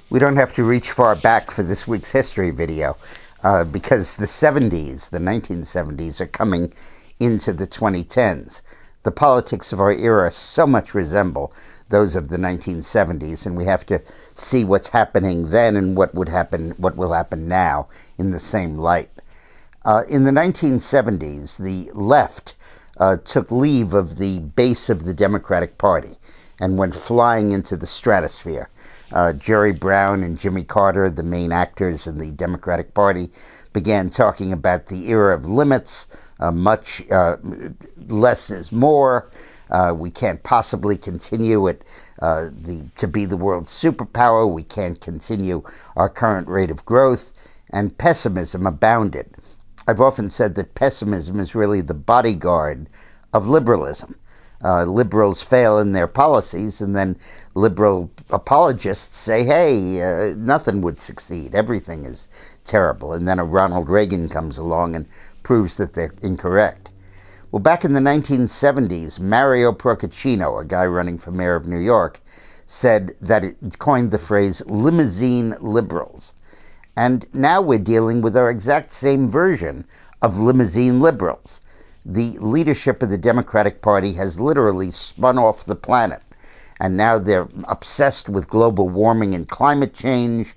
We don't have to reach far back for this week's history video because the 70s, the 1970s, are coming into the 2010s. The politics of our era so much resemble those of the 1970s, and we have to see what's happening then and what will happen now in the same light. In the 1970s, the left took leave of the base of the Democratic Party and went flying into the stratosphere. Jerry Brown and Jimmy Carter, the main actors in the Democratic Party, began talking about the era of limits. Much less is more. We can't possibly continue to be the world's superpower. We can't continue our current rate of growth. And pessimism abounded. I've often said that pessimism is really the bodyguard of liberalism. Liberals fail in their policies, and then liberal apologists say, hey, nothing would succeed. Everything is terrible. And then a Ronald Reagan comes along and proves that they're incorrect. Well, back in the 1970s, Mario Procaccino, a guy running for mayor of New York, said that it coined the phrase limousine liberals. And now we're dealing with our exact same version of limousine liberals. The leadership of the Democratic Party has literally spun off the planet. And now they're obsessed with global warming and climate change,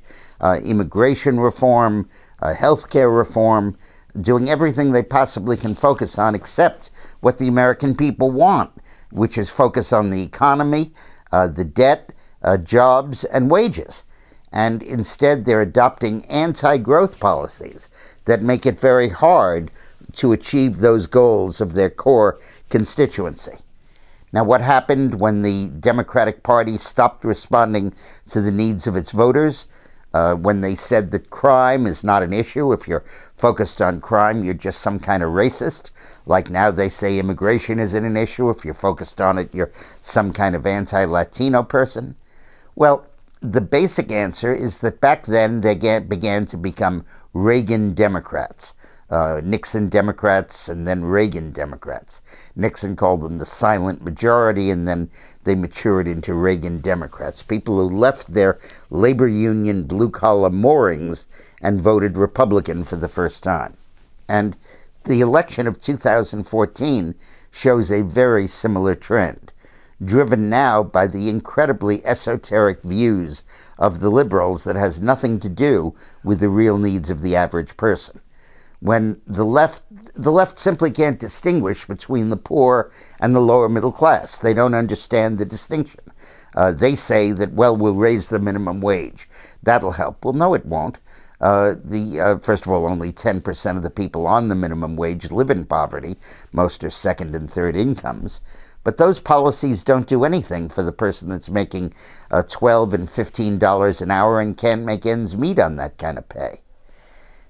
immigration reform, healthcare reform, doing everything they possibly can focus on except what the American people want, which is focus on the economy, the debt, jobs, and wages. And instead, they're adopting anti-growth policies that make it very hard to achieve those goals of their core constituency. Now, what happened when the Democratic Party stopped responding to the needs of its voters? When they said that crime is not an issue. If you're focused on crime, you're just some kind of racist. Like now they say immigration isn't an issue. If you're focused on it, you're some kind of anti-Latino person. Well, the basic answer is that back then they began to become Reagan Democrats. Nixon Democrats and then Reagan Democrats. Nixon called them the silent majority, and then they matured into Reagan Democrats. People who left their labor union blue-collar moorings and voted Republican for the first time. And the election of 2014 shows a very similar trend, driven now by the incredibly esoteric views of the liberals that has nothing to do with the real needs of the average person. When the left simply can't distinguish between the poor and the lower middle class. They don't understand the distinction. They say that, well, we'll raise the minimum wage. That'll help. Well, no, it won't. First of all, only 10% of the people on the minimum wage live in poverty. Most are second and third incomes. But those policies don't do anything for the person that's making $12 and $15 an hour and can't make ends meet on that kind of pay.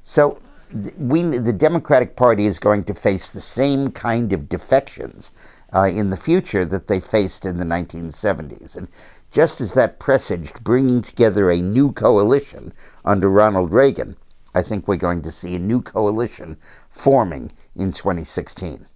So the Democratic Party is going to face the same kind of defections in the future that they faced in the 1970s. And just as that presaged bringing together a new coalition under Ronald Reagan, I think we're going to see a new coalition forming in 2016.